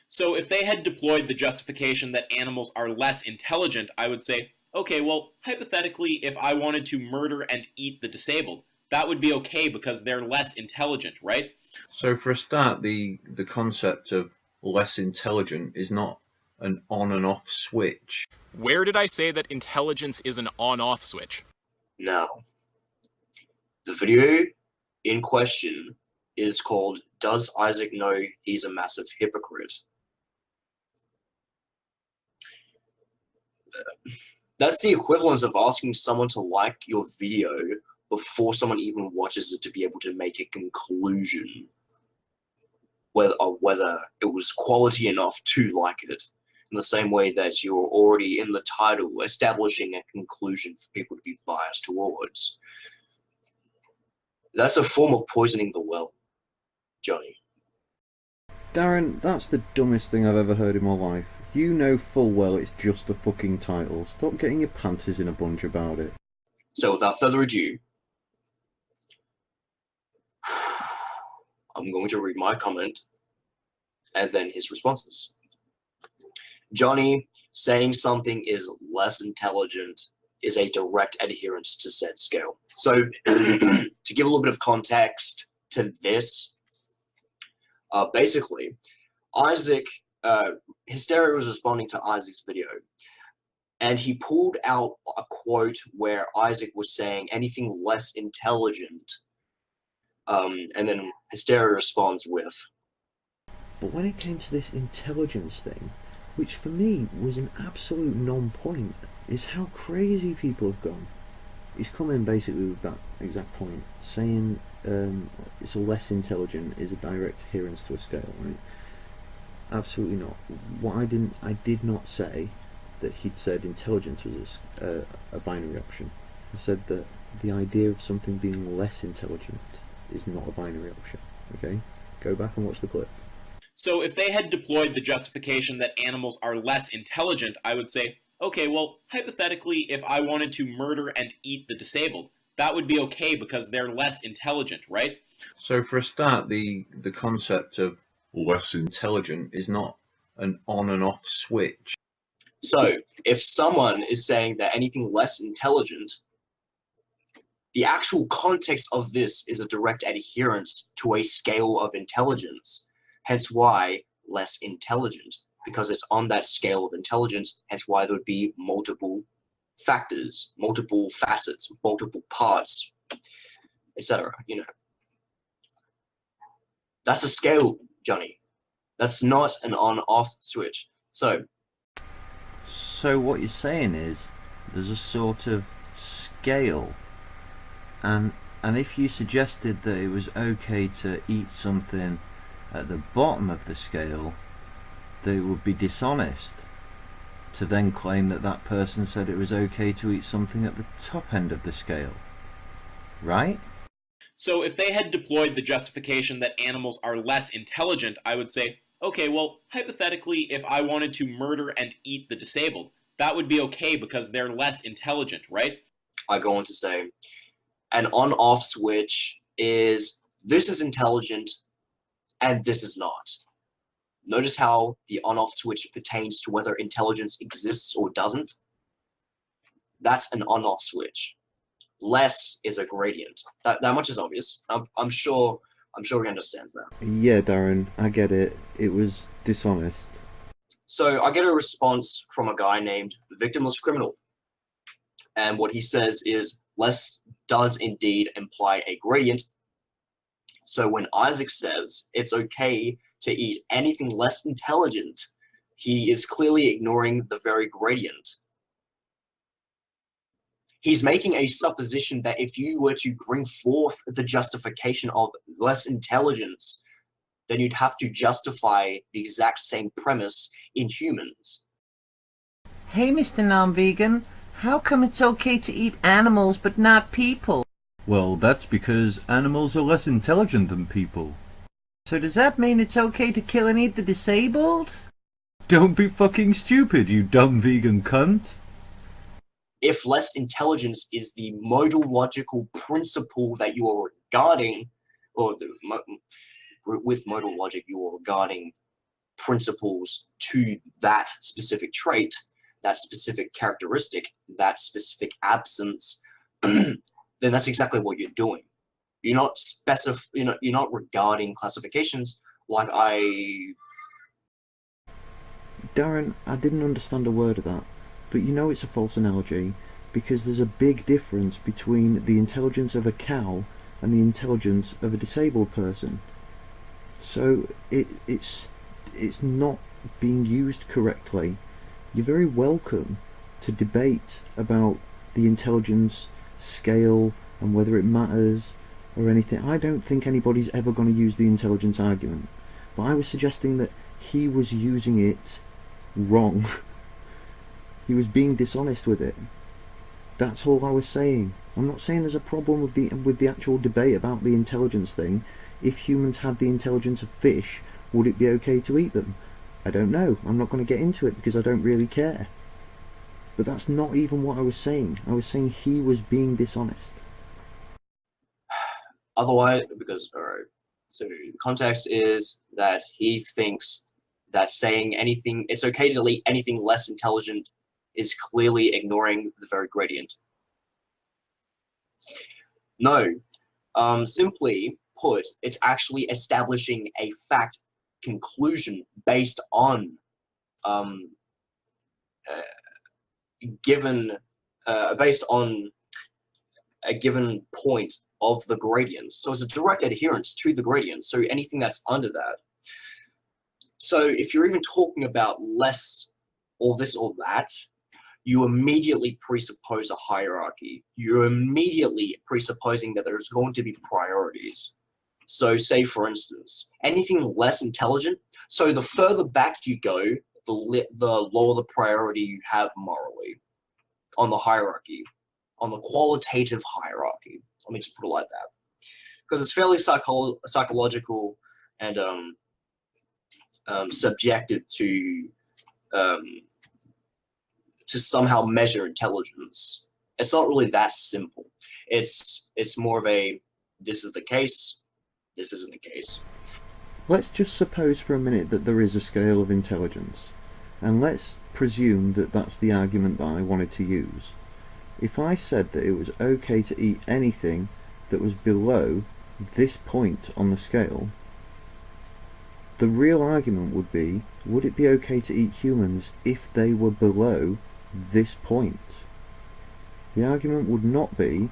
So if they had deployed the justification that animals are less intelligent, I would say, okay, well, hypothetically, if I wanted to murder and eat the disabled, that would be okay because they're less intelligent, right? So for a start, the concept of less intelligent is not an on and off switch. Where did I say that intelligence is an on-off switch? Now, the video in question is called Does Isaac Know He's a Massive Hypocrite? That's the equivalent of asking someone to like your video before someone even watches it to be able to make a conclusion of whether it was quality enough to like it. In the same way that you're already in the title establishing a conclusion for people to be biased towards. That's a form of poisoning the well, Johnny. Darren, that's the dumbest thing I've ever heard in my life. You know full well it's just the fucking title. Stop getting your panties in a bunch about it. So without further ado, I'm going to read my comment and then his responses. Johnny saying something is less intelligent is a direct adherence to said scale. So to give a little bit of context to this, basically, Isaac, Hysteria was responding to Isaac's video, and he pulled out a quote where Isaac was saying anything less intelligent, and then Hysteria responds with, But when it came to this intelligence thing, which for me was an absolute non-point, is how crazy people have gone. He's come in basically with that exact point, saying it's less intelligent is a direct adherence to a scale, right? Absolutely not. What I did not say that he'd said intelligence was a binary option. I said that the idea of something being less intelligent is not a binary option. Okay, go back and watch the clip. So if they had deployed the justification that animals are less intelligent, I would say, okay, well, hypothetically, if I wanted to murder and eat the disabled, that would be okay because they're less intelligent, right? So for a start, the concept of less intelligent is not an on and off switch. so if someone is saying that anything less intelligent, the actual context of this is a direct adherence to a scale of intelligence, hence why less intelligent, because it's on that scale of intelligence, hence why there would be multiple factors, multiple facets, multiple parts, etc. You know, that's a scale, Johnny. That's not an on-off switch. So what you're saying is there's a sort of scale, and if you suggested that it was okay to eat something at the bottom of the scale, that it would be dishonest to then claim that that person said it was okay to eat something at the top end of the scale, right? So if they had deployed the justification that animals are less intelligent, I would say, okay, well, hypothetically, if I wanted to murder and eat the disabled, that would be okay because they're less intelligent, right? I go on to say, an on-off switch is this is intelligent and this is not. Notice how the on-off switch pertains to whether intelligence exists or doesn't. That's an on-off switch. Less is a gradient. That much is obvious. I'm sure he understands that. Yeah, Darren, I get it. It was dishonest. So I get a response from a guy named Victimless Criminal. And what he says is, less does indeed imply a gradient. So when Isaac says it's okay to eat anything less intelligent, he is clearly ignoring the very gradient. He's making a supposition that if you were to bring forth the justification of less intelligence, then you'd have to justify the exact same premise in humans. Hey, Mr. Non-Vegan, how come it's okay to eat animals but not people? Well, that's because animals are less intelligent than people. So does that mean it's okay to kill and eat the disabled? Don't be fucking stupid, you dumb vegan cunt. If less intelligence is the modal logical principle that you are regarding, or with modal logic you are regarding principles to that specific trait, that specific characteristic, that specific absence, then that's exactly what you're doing. You're not you're not regarding classifications like Darren, I didn't understand a word of that, but you know it's a false analogy because there's a big difference between the intelligence of a cow and the intelligence of a disabled person. So it's not being used correctly. You're very welcome to debate about the intelligence scale and whether it matters or anything. I don't think anybody's ever going to use the intelligence argument, but I was suggesting that he was using it wrong. He was being dishonest with it. That's all I was saying. I'm not saying there's a problem with the actual debate about the intelligence thing. If humans had the intelligence of fish, would it be okay to eat them? I don't know. I'm not going to get into it because I don't really care. But that's not even what I was saying. I was saying he was being dishonest. Otherwise, because, alright, so the context is that he thinks that saying anything, it's okay to delete anything less intelligent is clearly ignoring the very gradient. No, simply put, it's actually establishing a fact conclusion based on based on a given point of the gradient. So it's a direct adherence to the gradient. So anything that's under that. So if you're even talking about less or this or that, you immediately presuppose a hierarchy. You're immediately presupposing that there's going to be priorities. So say, for instance, anything less intelligent, so the further back you go, the lower the priority you have morally on the hierarchy, on the qualitative hierarchy. Let me just put it like that. Because it's fairly psychological and subjective to somehow measure intelligence. It's not really that simple. It's more of a, this is the case, this isn't the case. Let's just suppose for a minute that there is a scale of intelligence, and let's presume that that's the argument that I wanted to use. If I said that it was okay to eat anything that was below this point on the scale, the real argument would be, would it be okay to eat humans if they were below this point? The argument would not be,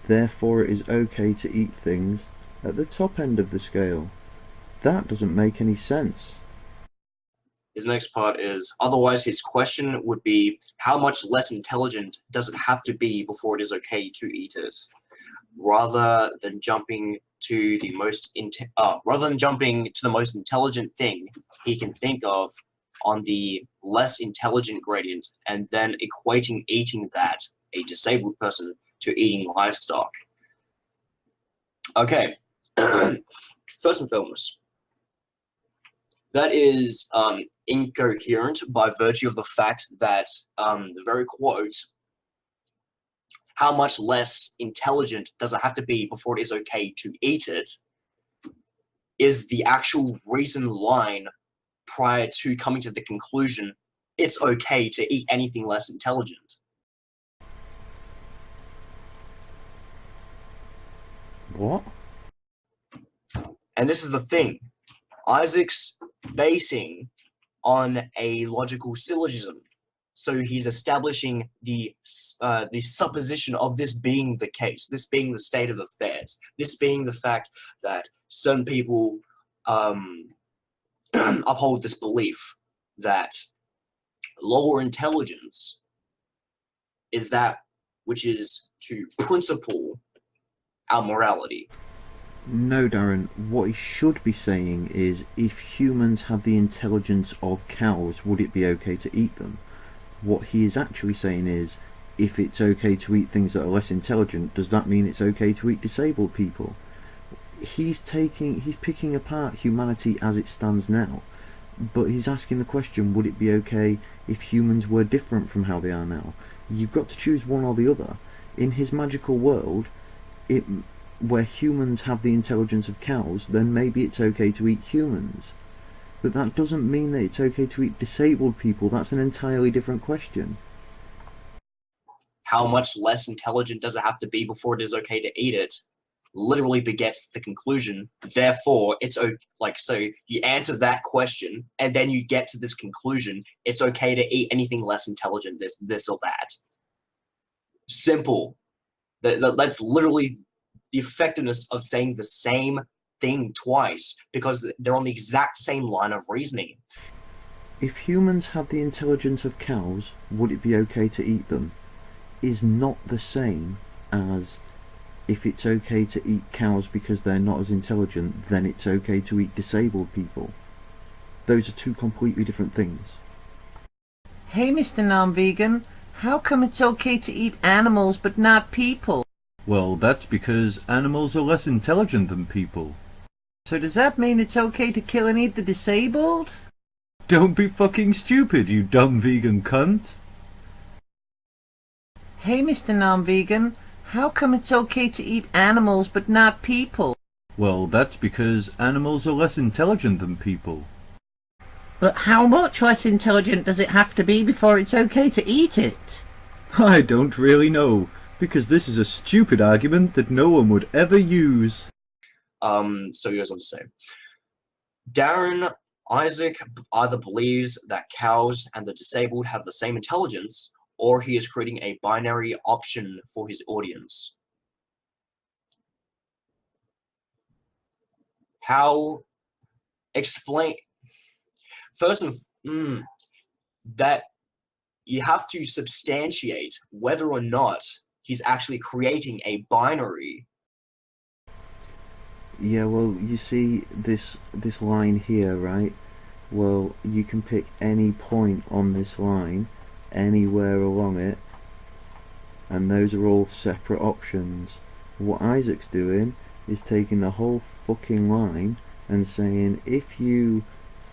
therefore it is okay to eat things at the top end of the scale. That doesn't make any sense. His next part is, otherwise his question would be, how much less intelligent does it have to be before it is okay to eat it? Rather than jumping to the most intelligent thing he can think of on the less intelligent gradient, and then equating eating that, a disabled person, to eating livestock. Okay, first and foremost, that is incoherent by virtue of the fact that the very quote, how much less intelligent does it have to be before it is okay to eat it, is the actual reason line prior to coming to the conclusion it's okay to eat anything less intelligent. What? And this is the thing. Isaac's basing on a logical syllogism. So he's establishing the supposition of this being the case, this being the state of affairs, this being the fact that certain people uphold this belief that lower intelligence is that which is to principle our morality. No, Darren, what he should be saying is, if humans had the intelligence of cows, would it be okay to eat them? What he is actually saying is, if it's okay to eat things that are less intelligent, does that mean it's okay to eat disabled people? He's picking apart humanity as it stands now, but he's asking the question, would it be okay if humans were different from how they are now? You've got to choose one or the other. In his magical world, where humans have the intelligence of cows, then maybe it's okay to eat humans. But that doesn't mean that it's okay to eat disabled people. That's an entirely different question. How much less intelligent does it have to be before it is okay to eat it? Literally begets the conclusion. Therefore, it's okay. Like, so you answer that question, and then you get to this conclusion. It's okay to eat anything less intelligent, this or that. Simple. That's literally the effectiveness of saying the same thing twice, because they're on the exact same line of reasoning. If humans had the intelligence of cows, would it be okay to eat them? Is not the same as if it's okay to eat cows because they're not as intelligent, then it's okay to eat disabled people. Those are two completely different things. Hey, Mr. Non-Vegan, how come it's okay to eat animals but not people? Well, that's because animals are less intelligent than people. So does that mean it's okay to kill and eat the disabled? Don't be fucking stupid, you dumb vegan cunt. Hey, Mr. Non-Vegan, how come it's okay to eat animals but not people? Well, that's because animals are less intelligent than people. But how much less intelligent does it have to be before it's okay to eat it? I don't really know, because this is a stupid argument that no one would ever use. So he goes on to say, Darren Isaac either believes that cows and the disabled have the same intelligence, or he is creating a binary option for his audience. How explain first and that you have to substantiate whether or not he's actually creating a binary. Yeah, well, you see this line here, right? Well, you can pick any point on this line, anywhere along it, and those are all separate options. What Isaac's doing is taking the whole fucking line and saying, if you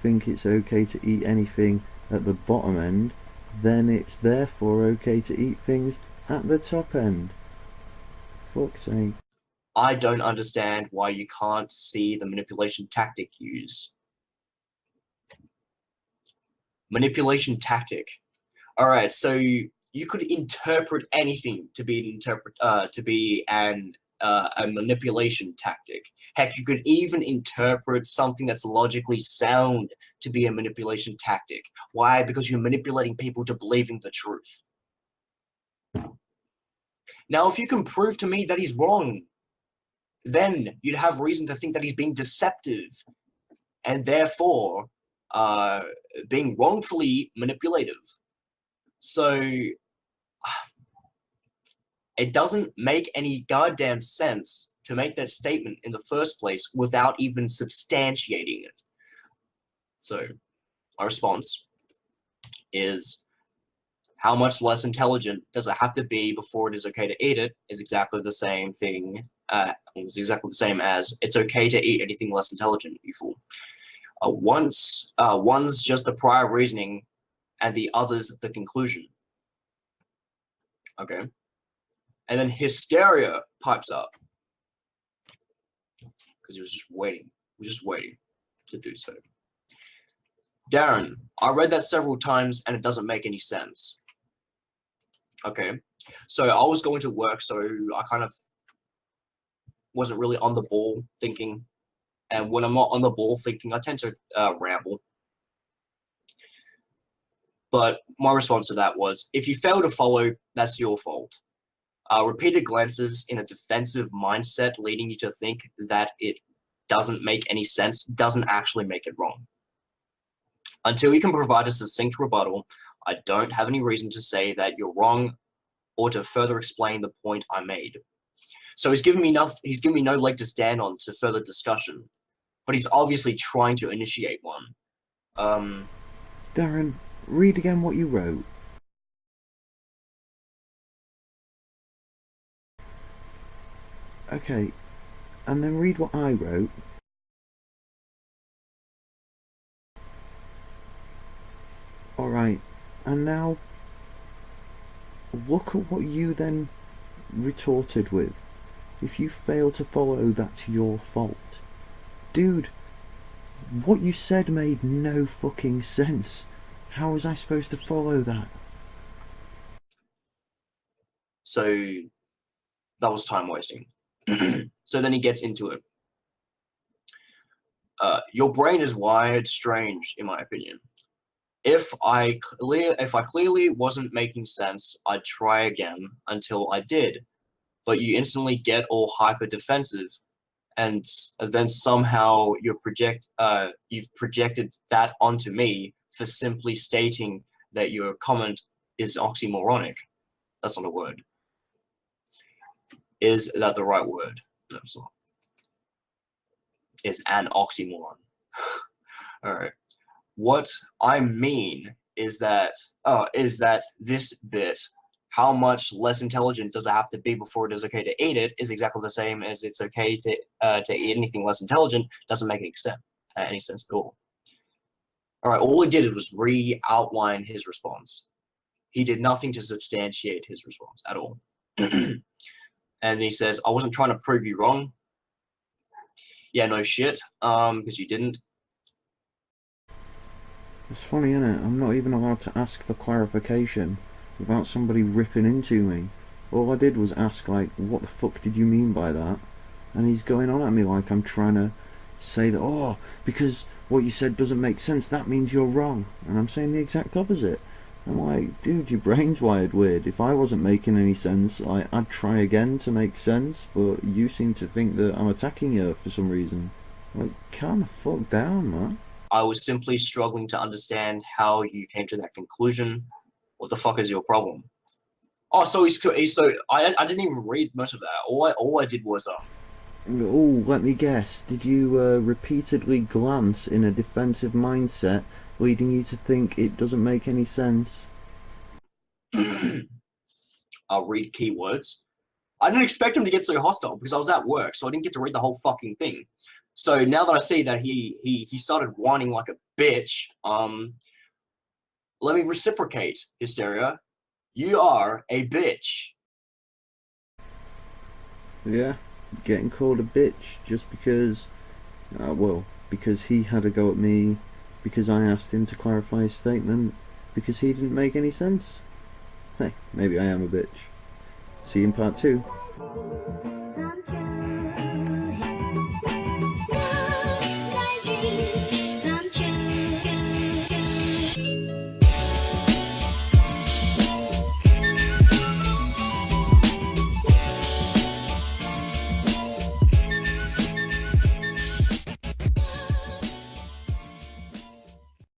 think it's okay to eat anything at the bottom end, then it's therefore okay to eat things at the top end. Fuck's sake. I don't understand why you can't see the manipulation tactic used. Manipulation tactic. All right, so you could interpret anything to be a manipulation tactic. Heck, you could even interpret something that's logically sound to be a manipulation tactic. Why? Because you're manipulating people to believing the truth. Now, if you can prove to me that he's wrong, then you'd have reason to think that he's being deceptive and therefore being wrongfully manipulative. So it doesn't make any goddamn sense to make that statement in the first place without even substantiating it. So my response is, how much less intelligent does it have to be before it is okay to eat it is exactly the same thing. It's exactly the same as it's okay to eat anything less intelligent, you fool. One's just the prior reasoning, and the other's the conclusion. Okay, and then hysteria pipes up because he was just waiting to do so. Darren, I read that several times and it doesn't make any sense. Okay, so I was going to work, so I kind of wasn't really on the ball thinking. And when I'm not on the ball thinking, I tend to ramble. But my response to that was, if you fail to follow, that's your fault. Repeated glances in a defensive mindset leading you to think that it doesn't make any sense doesn't actually make it wrong. Until you can provide a succinct rebuttal, I don't have any reason to say that you're wrong or to further explain the point I made. So he's given me no leg to stand on to further discussion, but he's obviously trying to initiate one. Darren, read again what you wrote. Okay, and then read what I wrote. Alright, and now look at what you then retorted with. If you fail to follow, that's your fault. Dude, What you said made no fucking sense. How was I supposed to follow that? So that was time wasting. So then he gets into it. Your brain is wired strange, in my opinion. If I clearly wasn't making sense, I'd try again until I did. But you instantly get all hyper defensive, and then somehow you've projected that onto me for simply stating that your comment is oxymoronic. That's not a word. Is that the right word? No, it's not. Is an oxymoron. All right. What I mean is that this bit, how much less intelligent does it have to be before it is okay to eat it, is exactly the same as it's okay to eat anything less intelligent. Doesn't make any sense at all. All right, all he did was re-outline his response. He did nothing to substantiate his response at all. And he says, I wasn't trying to prove you wrong. Yeah, no shit, because you didn't. It's funny, isn't it? I'm not even allowed to ask for clarification without somebody ripping into me. All I did was ask, like, what the fuck did you mean by that? And he's going on at me like I'm trying to say that, oh, because what you said doesn't make sense, that means you're wrong. And I'm saying the exact opposite. I'm like, dude, your brain's wired weird. If I wasn't making any sense, I'd try again to make sense, but you seem to think that I'm attacking you for some reason. Like, calm the fuck down, man. I was simply struggling to understand how you came to that conclusion. What the fuck is your problem? Oh, so I didn't even read most of that. All I did was Oh, let me guess. Did you repeatedly glance in a defensive mindset, leading you to think it doesn't make any sense? I'll read keywords. I didn't expect him to get so hostile because I was at work, so I didn't get to read the whole fucking thing. So now that I see that he started whining like a bitch, let me reciprocate, Hysteria. You are a bitch. Yeah, getting called a bitch just because, because he had a go at me, because I asked him to clarify his statement, because he didn't make any sense. Hey, maybe I am a bitch. See you in part 2.